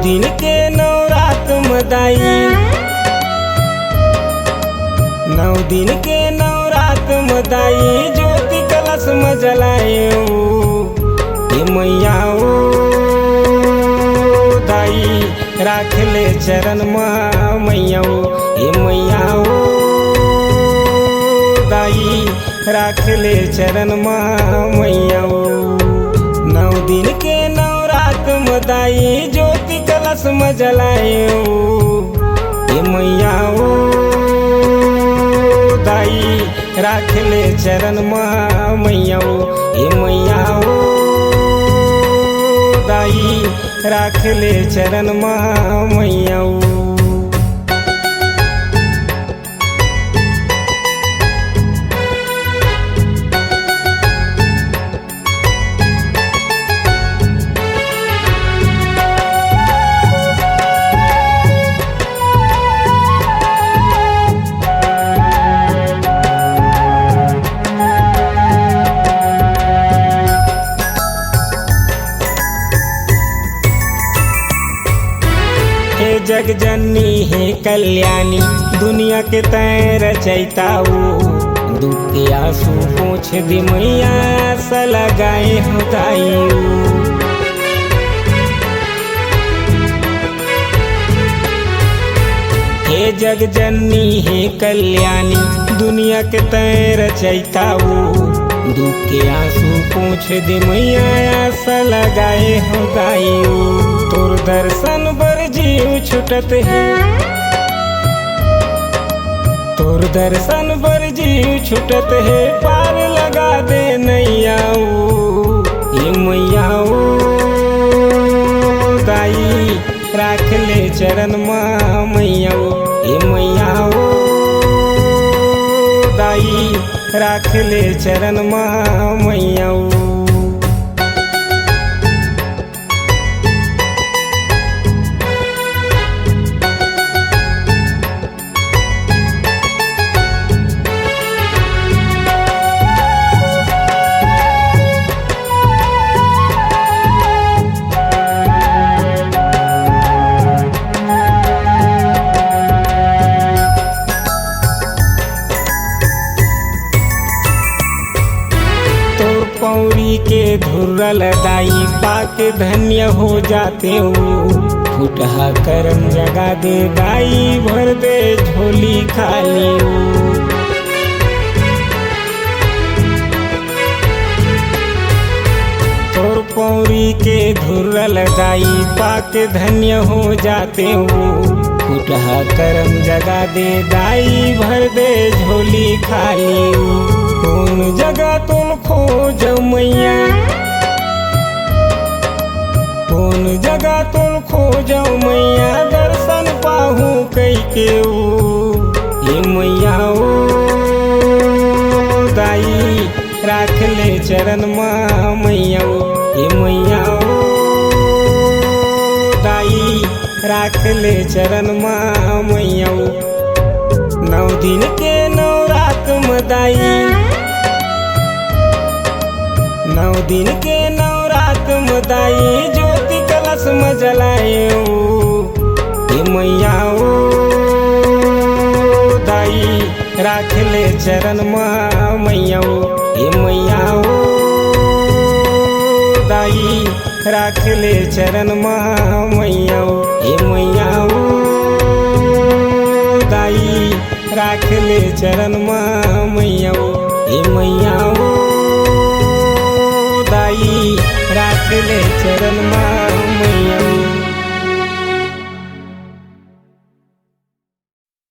दिन के नवरात मदाई, 9 दिन के नवरात मदाई, ज्योति कलश में जलाए हे मैया ओ दाई, राख ले चरण में मैया हे मैया ओ दाई, राख ले चरण में मैया। 9 दिन के नवरात मदाई, ज्योति कलश में जलाए हे मैया ओ दाई, राख ले चरण में मैया हे मैया ओ दाई, राख ले चरण में मैया। जग जननी है कल्याणी, दुनिया के तैर रचैताऊ, दुख के आंसू पोंछ दे मैया, सा लगाए होताई। हे जग जननी है कल्याणी, दुनिया के तैर रचैताऊ, दुख के आंसू पोंछ दे मैया, सा लगाए होताई। तोर दर्शन बर जीव छुटत है, तोर दर्शन बर जीव छुटत है, पार लगा दे नैया ये मैया ओ दाई, राख ले चरण में मैया ये मैया ओ दाई, राख ले चरण में मैया। पौड़ी के धुर्रल दाई, पाक धन्य हो जाते हो, फुटहा करम जगा दे दाई, भर दे झोली खाली। तोर पौड़ी के धुर्रल दाई, पाक धन्य हो जाते हो, फुटहा करम जगा दे दाई, भर दे झोली खाली। कौन जगह तुम खोज मैया, कौन जगह तुम खोज मैया, दर्शन पाहू कई के ये मैया ओ दाई, राख ले चरण में मैया ये मैया ओ दाई, राख ले चरण में मैया। 9 दिन के नवरात मदाई, 9 दिन के नवरात मदाई, ज्योति कलश में जलाए हे मैया ओ दाई, राख ले चरण में मैया हे मैया ओ दाई, राख ले चरण में मैया हे मैया ओ दाई, राख ले चरण में मैया हे मैया ओ दाई, राख ले चरण में मैया।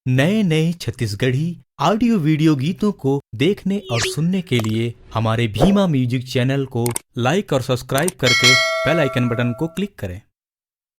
नए नए छत्तीसगढ़ी ऑडियो वीडियो गीतों को देखने और सुनने के लिए हमारे भीमा म्यूजिक चैनल को लाइक और सब्सक्राइब करके बेल आइकन बटन को क्लिक करें।